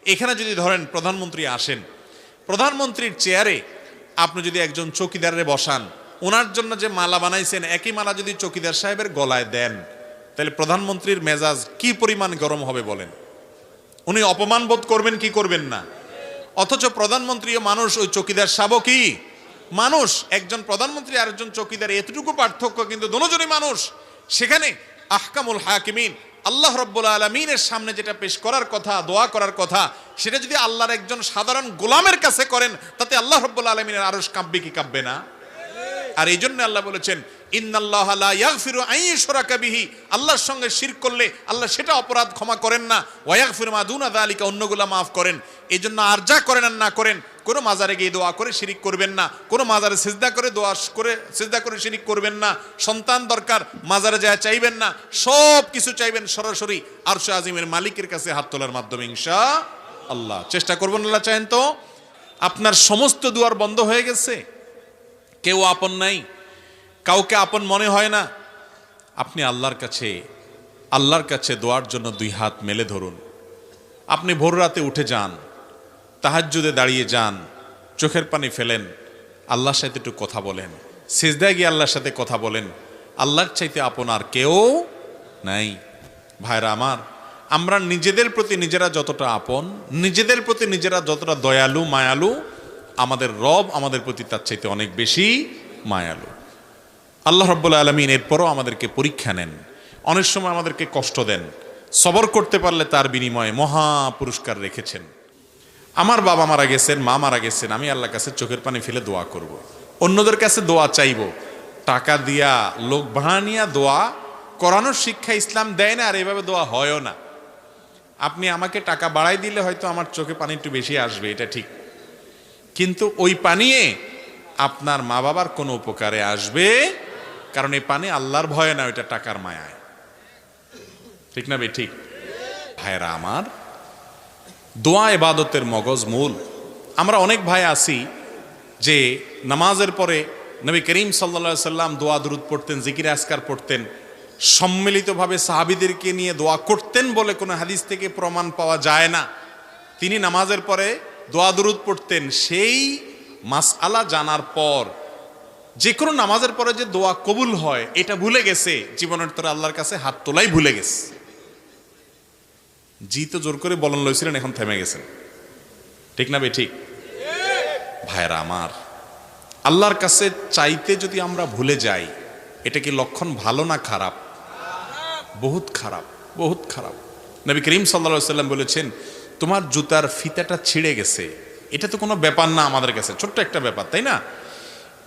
এখানে যদি ধরেন প্রধানমন্ত্রী আসেন, প্রধানমন্ত্রীর চেয়ারে আপনি যদি একজন চৌকিদারে বসান, ওনার জন্য যে মালা বানাইছেন একই মালা যদি চৌকিদার সাহেবের গলায় দেন, তাহলে প্রধানমন্ত্রীর মেজাজ কি পরিমাণ গরম হবে বলেন? উনি অপমান বোধ করবেন কি করবেন না? অথচ প্রধানমন্ত্রীও মানুষ, ওই চৌকিদার সাহেবও কি মানুষ। একজন প্রধানমন্ত্রী আর একজন চৌকিদার এতটুকু পার্থক্য, কিন্তু দুজনই মানুষ। সেখানে আহকামুল হাকিমিন আল্লাহ রাব্বুল আলামিনের সামনে যেটা পেশ করার কথা, দোয়া করার কথা, সেটা যদি আল্লাহর একজন সাধারণ গোলামের কাছে করেন, তাতে আল্লাহ রাব্বুল আলামিনের আরশ কাঁপবে কি কাঁপবে না? আর এই জন্য আল্লাহ বলেছেন ইন্নাল্লাহা লা ইয়াগফিরু আন ইউশরাকা বিহি, আল্লাহর সঙ্গে শিরক করলে আল্লাহ সেটা অপরাধ ক্ষমা করেন না, ওয়া ইয়াগফিরু মা দুনা যালিকা, অন্যগুলা মাফ করেন। এই জন্য আর যা করেন আর না করেন, কোনো মাজারে গিয়ে দোয়া করে শিরিক করবেন না, কোনো মাজারে সিজদা করে দোয়া করে সিজদা করে শিরিক করবেন না, সন্তান দরকার মাজারে যায় চাইবেন না, সব কিছু চাইবেন সরাসরি আরশে আজিমের মালিকের কাছে হাত তোলার মাধ্যমে ইনশাআল্লাহ। চেষ্টা করবেন, আল্লাহ চাহেন তো। আপনার সমস্ত দুয়ার বন্ধ হয়ে গেছে, কেউ আপন নাই, কাউকে আপন মনে হয় না, আপনি আল্লাহর কাছে দোয়ার জন্য দুই হাত মেলে ধরুন। আপনি ভোর রাতে উঠে যান, তাহাজ্জুদে দাঁড়িয়ে যান, চোখের পানি ফেলেন, আল্লাহর সাথে একটু কথা বলেন, সিজদায় গিয়ে আল্লাহর সাথে কথা বলেন। আল্লাহর চাইতে আপন আর কেউ নাই। ভাইরা আমার, আমরা নিজেদের প্রতি নিজেরা যতটা আপন, নিজেদের প্রতি নিজেরা যতটা দয়ালু মায়ালু, আমাদের রব আমাদের প্রতি তার চাইতে অনেক বেশি মায়ালু। আল্লাহ রাব্বুল আলামিন এরপরও আমাদেরকে পরীক্ষা নেন, অনেক সময় আমাদেরকে কষ্ট দেন। সবর করতে পারলে তার বিনিময়ে মহা পুরস্কার রেখেছেন। আমার বাবা মারা গেছেন, মা মারা গেছেন, আমি আল্লাহর কাছে চোখের পানি ফেলে দোয়া করব। অন্যদের কাছে দোয়া চাইব, টাকা দিয়া লোক ভাড়া নিয়ে দোয়া করানোর শিক্ষা ইসলাম দেয় না, আর এভাবে দোয়া হয়ও না। আপনি আমাকে টাকা বাড়াই দিলে হয়তো আমার চোখে পানি একটু বেশি আসবে, এটা ঠিক, কিন্তু ওই পানিয়ে আপনার মা বাবার কোনো উপকারে আসবে, কারণ এই পানি আল্লাহর ভয়ে না, ওইটা টাকার মায়ায়। ঠিক না ভাই? ঠিক। ভাইরা আমার, দোয়া ইবাদতের মগজ মূল। আমরা অনেক ভাই আছি যে নামাজের পরে নবী করিম সাল্লাল্লাহু আলাইহি সাল্লাম দোয়া দুরূদ পড়তেন, জিকির আজকার পড়তেন, সম্মিলিতভাবে সাহাবীদেরকে নিয়ে দোয়া করতেন বলে কোনো হাদিস থেকে প্রমাণ পাওয়া যায় না। তিনি নামাজের পরে দোয়া দুরূদ পড়তেন। সেই মাসআলা জানার পর যে কোনো নামাজের পরে যে দোয়া কবুল হয় এটা ভুলে গেছে, জীবনের তরে আল্লাহর কাছে হাত তোলাই ভুলে গেছে। জি তো জোর করে বলন লইছিলেন, এখন থেমে গেছেন। ঠিক না ভাই? ঠিক। ভাইরা আমার, আল্লাহর কাছে চাইতে যদি আমরা ভুলে যাই, এটা কি লক্ষণ ভালো না খারাপ? বহুত খারাপ, বহুত খারাপ। নবী করিম সাল্লাল্লাহু আলাইহি সাল্লাম বলেছেন, তোমার জুতার ফিতাটা ছিঁড়ে গেছে, এটা তো কোনো ব্যাপার না আমাদের কাছে, ছোট্ট একটা ব্যাপার, তাই না?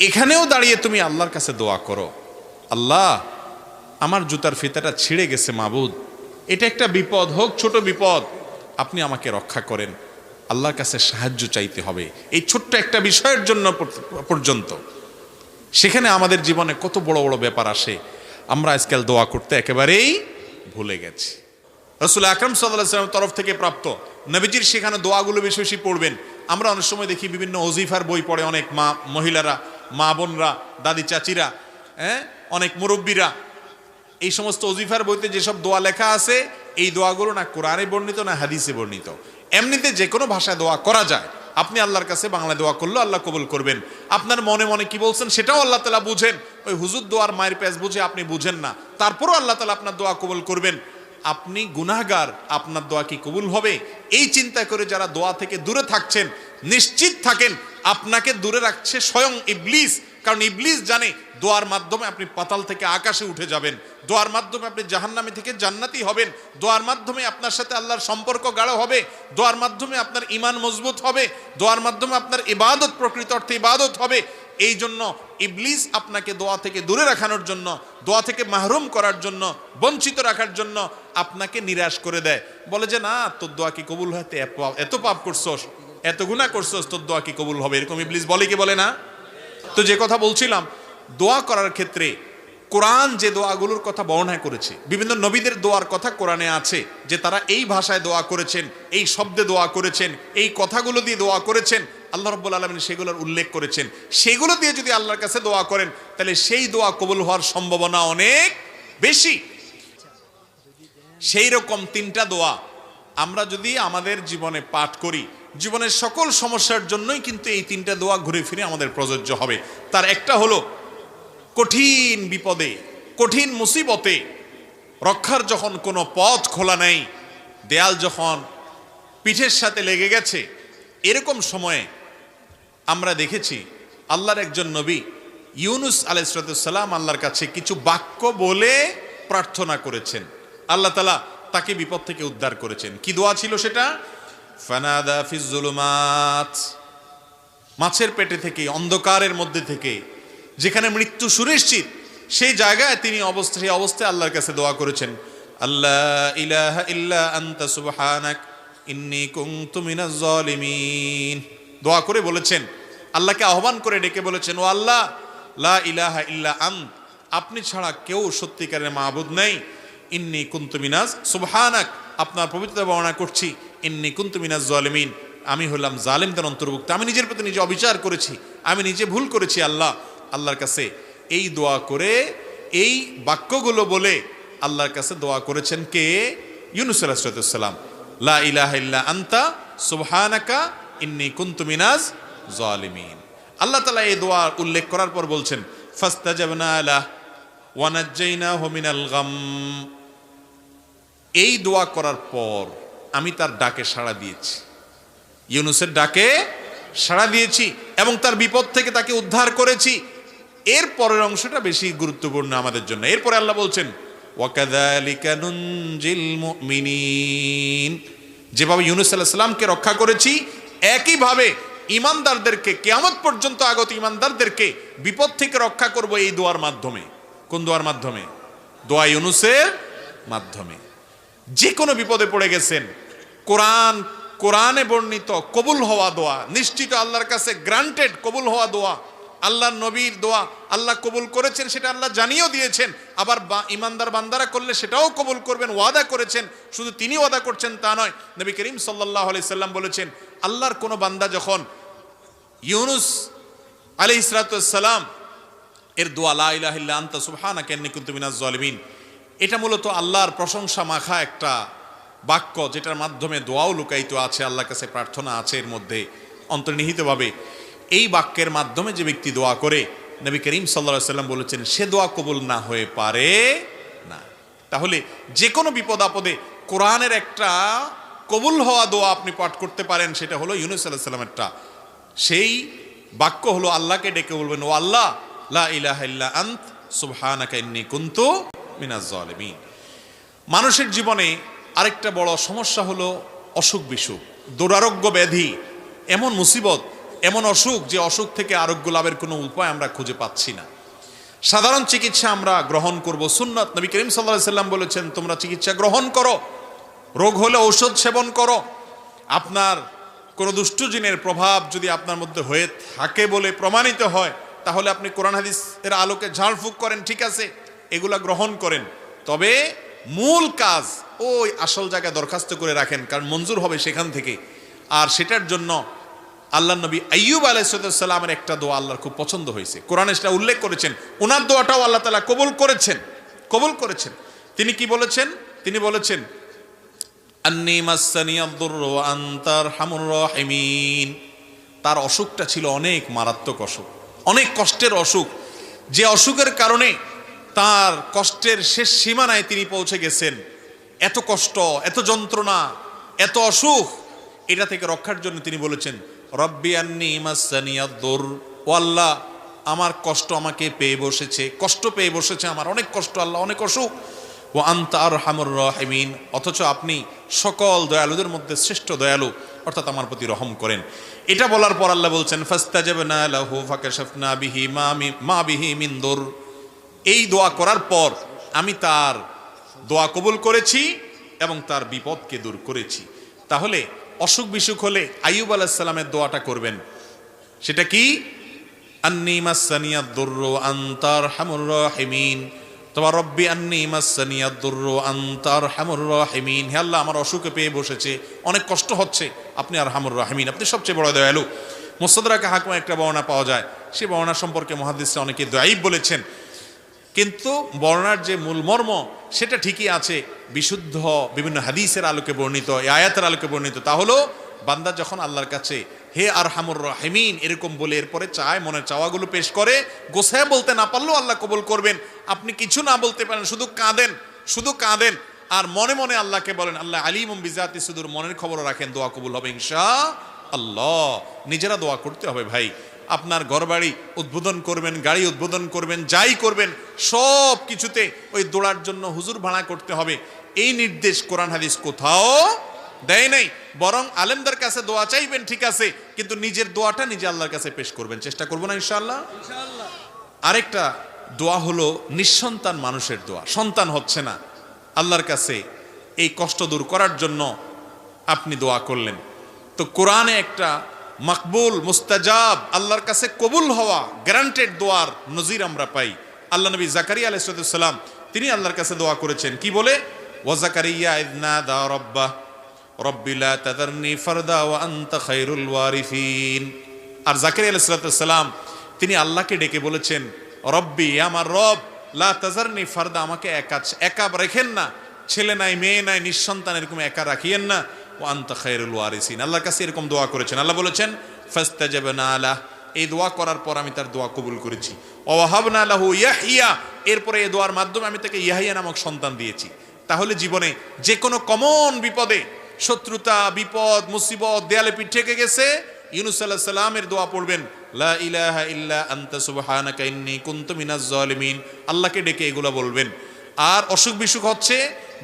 এখানেও দাঁড়িয়ে তুমি আল্লাহর কাছে দোয়া করো, আল্লাহ আমার জুতার ফিতাটা ছিঁড়ে গেছে মাবুদ, এটা একটা বিপদ, হোক ছোট বিপদ, আপনি আমাকে রক্ষা করেন। আল্লাহর কাছে সাহায্য চাইতে হবে এই ছোট্ট একটা বিষয়ের জন্য পর্যন্ত। সেখানে আমাদের জীবনে কত বড় বড় ব্যাপার আসে, আমরা আজকাল দোয়া করতে একেবারেই ভুলে গেছি। রাসূল আকরাম সাল্লাল্লাহু আলাইহি ওয়াসাল্লামের তরফ থেকে প্রাপ্ত নবীজির সেখানে দোয়াগুলো বেশি বেশি পড়বেন। আমরা অনেক সময় দেখি বিভিন্ন ওজিফার বই পড়ে অনেক মহিলারা, মা বোনরা, দাদি চাচিরা, অনেক মুরব্বীরা। এই সমস্ত ওজিফার বইতে যেসব দোয়া লেখা আছে, এই দোয়াগুলো না কোরআনে বর্ণিত না হাদিসে বর্ণিত। এমনিতে যে কোনো ভাষায় দোয়া করা যায়। আপনি আল্লাহর কাছে বাংলা দোয়া করলেও আল্লাহ কবুল করবেন। আপনার মনে মনে কি বলছেন সেটাও আল্লাহ তাআলা বুঝেন। ওই হুজুর দোয়ার মায়ের পেঁচ বুঝে আপনি বুঝেন না, তারপরও আল্লাহ তাআলা আপনার দোয়া কবুল করবেন। আপনি গুনাহগার, আপনার দোয়া কি কবুল হবে? এই চিন্তা করে যারা দোয়া থেকে দূরে থাকছেন, নিশ্চিত থাকেন আপনাকে দূরে রাখছে স্বয়ং ইবলিস। কারণ ইবলিস জানে দোয়ার মাধ্যমে আপনি পাতাল থেকে আকাশে উঠে যাবেন, দোয়ার মাধ্যমে আপনি জাহান্নামী থেকে জান্নাতি হবেন, দোয়ার মাধ্যমে আপনার সাথে আল্লাহর সম্পর্ক গাঢ় হবে, দোয়ার মাধ্যমে আপনার ঈমান মজবুত হবে, দোয়ার মাধ্যমে আপনার ইবাদত প্রকৃত অর্থে ইবাদত হবে। এই জন্য ইবলিস আপনাকে দোয়া থেকে দূরে রাখানোর জন্য, দোয়া থেকে মাহরুম করার জন্য, বঞ্চিত রাখার জন্য আপনাকে নিরাশ করে দেয়। বলে যে না, তোর দোয়া কি কবুল হতে, এত পাপ করছস, এত গুনাহ করছস, তোর দোয়া কি কবুল হবে? এরকম ইবলিস বলে কি বলে না? তো যে কথা বলছিলাম, দোয়া করার ক্ষেত্রে কোরআন যে দোয়াগুলোর কথা বর্ণনা করেছে, বিভিন্ন নবীদের দোয়ার কথা কোরআনে আছে, যে তারা এই ভাষায় দোয়া করেছেন, এই শব্দে দোয়া করেছেন, এই কথাগুলো দিয়ে দোয়া করেছেন, আল্লাহ রাব্বুল আলামিন সেগুলোর উল্লেখ করেছেন। সেগুলো দিয়ে যদি আল্লাহর কাছে দোয়া করেন, তাহলে সেই দোয়া কবুল হওয়ার সম্ভাবনা অনেক বেশি। সেই রকম তিনটা দোয়া আমরা যদি আমাদের জীবনে পাঠ করি, জীবনের সকল সমস্যার জন্যই কিন্তু এই তিনটা দোয়া ঘুরে ফিরে আমাদের প্রযোজ্য হবে। তার একটা হলো কঠিন বিপদে, কঠিন মুসিবতে রক্ষার যখন কোনো পথ খোলা নেই, দেয়াল যখন পিঠের সাথে লেগে গেছে, এরকম সময়ে আমরা দেখেছি আল্লাহর একজন নবী ইউনুস আলাইহিস সালাম আল্লাহর কাছে কিছু বাক্য বলে প্রার্থনা করেছেন। আল্লাহ তাআলা তাকে বিপদ থেকে উদ্ধার করেছেন। কি দোয়া ছিল সেটা? ফানাদা ফিজ জুলুমাত, মাছের পেটে থেকে, অন্ধকারের মধ্যে থেকে, যেখানে মৃত্যু সুনিশ্চিত, সেই জায়গায় তিনি সেই অবস্থায় আল্লাহর কাছে দোয়া করেছেন, আল্লাহ ইলাহা ইল্লা আনতা সুবহানাক ইন্নী কুনতু মিনাজ জালিমিন। দোয়া করে বলেছেন, আল্লাহকে আহ্বান করে ডেকে বলেছেন, ও আল্লাহ, লা ইলাহা ইল্লা আন্ত, আপনি ছাড়া কেউ সত্যিকারের মাবুদ নেই। ইন্নী কুনতু মিনাজ সুবহানাক, আপনার পবিত্রতা বর্ণনা করছি। ইন্নী কুনতু মিনাজ জালিমিন, আমি হলাম জালিমদের অন্তর্ভুক্ত। আমি নিজের প্রতি নিজে অবিচার করেছি, আমি নিজে ভুল করেছি। আল্লাহর কাছে এই দোয়া করে, এই বাক্যগুলো বলে আল্লাহর কাছে দোয়া করেছেন কে? ইউনুস আলাইহিস সালাম। লা ইলাহা ইল্লা আনতা সুবহানাকা ইন্নী কুনতু মিনাজ জালিমিন। আল্লাহ তাআলা এই দোয়া উল্লেখ করার পর বলছেন, ফাস্তাজাবনা লাহু ওয়া নাজ্জাইনাহু মিনাল গাম। এই দোয়া করার পর আমি তার ডাকে সাড়া দিয়েছি, ইউনুসের ডাকে সাড়া দিয়েছি এবং তার বিপদ থেকে তাকে উদ্ধার করেছি। এর পরের অংশটা বেশি গুরুত্বপূর্ণ আমাদের জন্য। এরপরে আল্লাহ বলছেন, ওয়াকাযালিকা নুনজিল মুমিনিন, যেভাবে ইউনুস আলাইহিস সালামকে রক্ষা করেছি, একইভাবে ঈমানদারদেরকে, কিয়ামত পর্যন্ত আগত ঈমানদারদেরকে বিপদ থেকে রক্ষা করব এই দোয়ার মাধ্যমে। কোন দোয়ার মাধ্যমে? দোয়া ইউনুসের মাধ্যমে। যে কোনো বিপদে পড়ে গেছেন, কোরআনে বর্ণিত কবুল হওয়া দোয়া, নিশ্চিত আল্লাহর কাছে গ্রান্টেড কবুল হওয়া দোয়া, আল্লাহর নবীর দোয়া আল্লাহ কবুল করেছেন, সেটা আল্লাহ জানিয়েও দিয়েছেন। আবার ঈমানদার বান্দারা করলে সেটাও কবুল করবেন, ওয়াদা করেছেন। শুধু তিনি ওয়াদা করছেন তা নয়, নবী করিম সাল্লাল্লাহু আলাইহি সাল্লাম বলেছেন, আল্লাহর কোনো বান্দা যখন ইউনুস আলাইহিস সালাম এর দোয়া, লা ইলাহা ইল্লা আনতা সুবহানাকা ইন্নী কুনতু মিনাজ জালিমিন, এটা মূলত আল্লাহর প্রশংসা মাখা একটা বাক্য, যেটার মাধ্যমে দোয়াও লুকায়িত আছে, আল্লাহর কাছে প্রার্থনা আছে এর মধ্যে অন্তর্নিহিতভাবে। এই বাক্যের মাধ্যমে যে ব্যক্তি দোয়া করে, নবী করিম সাল্লাল্লাহু আলাইহি সাল্লাম বলেছেন, সে দোয়া কবুল না হয়ে পারে না। তাহলে যে কোনো বিপদ আপদে কোরআনের একটা কবুল হওয়া দোয়া আপনি পাঠ করতে পারেন, সেটা হলো ইউনুস আলাইহিস সালামেরটা। সেই বাক্য হলো, আল্লাহকে ডেকে বলবেন, ও আল্লাহ, লা ইলাহা ইল্লা আন্ত সুবহানাকা ইন্নী কুনতু মিনাজ জালিমিন। মানুষের জীবনে আরেকটা বড় সমস্যা হলো অসুখ বিসুখ, দুরারোগ্য ব্যাধি, এমন মুসিবত, এমন অসুখ, যে অসুখ থেকে আরোগ্য লাভের কোনো উপায় আমরা খুঁজে পাচ্ছি না। সাধারণ চিকিৎসা আমরা গ্রহণ করব, সুন্নাত, নবী করিম সাল্লাল্লাহু আলাইহি সাল্লাম বলেছেন, তোমরা চিকিৎসা গ্রহণ করো, রোগ হলে ঔষধ সেবন করো। আপনার কোনো দুষ্ট জিনের প্রভাব যদি আপনার মধ্যে হয়ে থাকে বলে প্রমাণিত হয়, তাহলে আপনি কোরআন হাদিসের আলোকে ঝাড়ফুঁক করেন, ঠিক আছে, এগুলা গ্রহণ করেন। তবে মূল কাজ ওই আসল জায়গায় দরখাস্ত করে রাখেন, কারণ মঞ্জুর হবে সেখান থেকে। আর সেটার জন্য আল্লাহ নবী আইয়ুব আলাইহিস সালামের একটা দোয়া আল্লাহর খুব পছন্দ হয়েছে, কোরআনে সেটা উল্লেখ করেছেন। ওনার দোয়াটাও আল্লাহ তাআলা কবুল করেছেন। তিনি কি বলেছেন? তিনি বলেছেন, আন্নী মাসসানিয়াদ দুররু ওয়া আনতা আরহামুর রাহিমিন। তার অসুখটা ছিল অনেক মারাত্মক অসুখ, অনেক কষ্টের অসুখ, যে অসুখের কারণে তার কষ্টের শেষ সীমানায় তিনি পৌঁছে গেছেন। এত কষ্ট, এত যন্ত্রণা, এত অসুখ, এটা থেকে রক্ষার জন্য তিনি বলেছেন, রব্বি আন্নী মাসসানিয়াদ দুর, ও আল্লাহ, আমার কষ্ট আমাকে পেয়ে বসেছে, আমার অনেক কষ্ট আল্লাহ, অনেক অসুখ। ও আনতা আরহামুর রাহিমিন, অথচ আপনি সকল দয়ালুদের মধ্যে শ্রেষ্ঠ দয়ালু, অর্থাৎ আমার প্রতি রহম করেন। এটা বলার পর আল্লাহ বলছেন, ফাস্তাজাবনা লাহু ফাকাশাফনা বিহি মা বিহি মিন দুর। এই দোয়া করার পর আমি তার দোয়া কবুল করেছি এবং তার বিপদকে দূর করেছি। তাহলে অসুখ বিসুখ হলে আইয়ুব আলাইহিস সালামের দোয়াটা করবেন। সেটা কি? আন্নী মাসসানিয়াদ দুররু আনতা আরহামুর রাহিমিন, তোমার রব্বি আন্নী মাসসানিয়াদ দুররু আনতা আরহামুর রাহিমিন। হে আল্লাহ, আমার অসুখে পেয়ে বসেছে, অনেক কষ্ট হচ্ছে, আপনি আরহামুর রাহিমিন, আপনি সবচেয়ে বড় দয়ালু। মুস্তাদরাকে হাকিমে একটা বর্ণনা পাওয়া যায়, সেই বর্ণনা সম্পর্কে মুহাদ্দিসরা অনেকে দাঈফ বলেছেন, কিন্তু বর্ণনার যে মূল মর্ম সেটা ঠিকই আছে। বিশুদ্ধ বিভিন্ন হাদিসের আলোকে বর্ণিত, এই আয়াতের আলোকে বর্ণিত, তা হলো বান্দা যখন আল্লাহর কাছে হে আরহামুর রাহিমিন এরকম বলে এরপরে চায়, মনের চাওয়াগুলো পেশ করে, গোছায় বলতে না পারলেও আল্লাহ কবুল করবেন। আপনি কিছু না বলতে পারেন, শুধু কাঁদেন আর মনে মনে আল্লাহকে বলেন, আল্লাহ আলিমুম বিজাতি সুদূর, মনের খবর রাখেন, দোয়া কবুল হবে ইনশাআল্লাহ। নিজেরা দোয়া করতে হবে ভাই। আপনার ঘরবাড়ি উদ্বোধন করবেন, গাড়ি উদ্বোধন করবেন, যাই করবেন সব কিছুতে ওই দোয়ার জন্য হুজুর ভাড়া করতে হবে, এই নির্দেশ কোরআন হাদিস কোথাও দেয় নাই। বরং আলেমদের কাছে দোয়া চাইবেন ঠিক আছে, কিন্তু নিজের দোয়াটা নিজে আল্লাহর কাছে পেশ করবেন। চেষ্টা করবো না ইনশাআল্লাহ। আরেকটা দোয়া হলো নিঃসন্তান মানুষের দোয়া, সন্তান হচ্ছে না, আল্লাহর কাছে এই কষ্ট দূর করার জন্য আপনি দোয়া করলেন। তো কোরআনে একটা মকবুল মুস্তাজাব, আল্লাহর কাছে কবুল হওয়া গ্যারান্টেড দোয়ার নজির আমরা পাই। আল্লাহ নবী জাকারিয়া আলাইহিস সালাম তিনি আল্লাহর কাছে দোয়া করেছেন, কি বলে? ওয়া জাকারিয়া ইয নাদা রাব্বাহ রব্বি লা তাযারনি ফারদা ওয়া আনতা খায়রুল ওয়ারিসিন। আর জাকারিয়া আলাইহিস সালাম তিনি আল্লাহকে ডেকে বলেছেন, রব্বি, আমার রব, লা তাযারনি ফারদা, আমাকে একা রেখেন না, ছেলে নাই মেয়ে নাই নিঃসন্তান এরকম একা রাখিয়েন না, ওয়া আনতা খায়রুল ওয়ারিসিন। আল্লাহর কাছে এরকম দোয়া করেছেন। আল্লাহ বলেছেন ফাস্তাজাবনা লাহ, এই দোয়া করার পর আমি তার দোয়া কবুল করেছি। ওয়া ওয়াহাবনা লাহু ইয়াহইয়া, এরপরে এই দোয়ার মাধ্যমে আমি তাকে ইয়াহইয়া নামক সন্তান দিয়েছি। তাহলে জীবনে যে কোনো কমন বিপদে, শত্রুতা, বিপদ, মুসিবত, দেয়ালে পিঠ থেকে গেছে, ইউনূস আলাইহিস সালামের দোয়া পড়বেন, লা ইলাহা ইল্লা আনতা সুবহানাকা ইন্নী কুনতু মিনাজ জালিমিন। আল্লাহকে ডেকে এগুলো বলবেন। আর অসুখ বিসুখ হচ্ছে,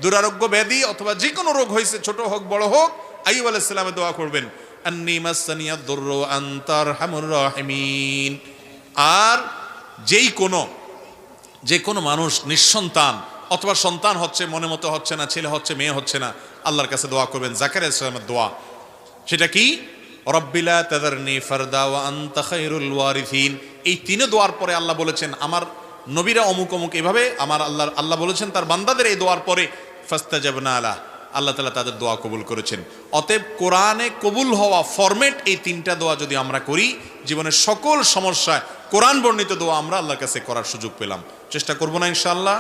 দুরারোগ্য ব্যাধি অথবা যে কোনো রোগ হয়েছে, ছোট হোক বড় হোক, আইয়ুব আলাইহিস সালামের দোয়া করবেন, আন্নী মাসসানিয়াদ দুররু ওয়া আনতা আরহামুর রাহিমিন। আর যে কোনো মানুষ নিঃসন্তান অথবা সন্তান হচ্ছে, মনে মতো হচ্ছে না, ছেলে হচ্ছে মেয়ে হচ্ছে না, আল্লাহর কাছে দোয়া করবেন জাকারিয়া আলাইহিস সালামের দোয়া। সেটা কি? রব্বি লা তাযারনি ফারদা ওয়া আনতা খায়রুল ওয়ারিসিন। এই তিন দোয়ার পরে আল্লাহ বলেছেন আমার নবীরা অমুক অমুক, এভাবে আমার আল্লাহ বলেছেন তার বান্দাদের এই দোয়ার পরে ফাস্তাজাবনা লাহ, আল্লাহ তাআলা তাদের দোয়া কবুল করেছেন। অতএব কোরআনে কবুল হওয়া ফরম্যাট এই তিনটা দোয়া যদি আমরা করি, জীবনের সকল সমস্যায় কোরআন বর্ণিত দোয়া আমরা আল্লাহর কাছে করার সুযোগ পেলাম। চেষ্টা করবো না ইনশাআল্লাহ?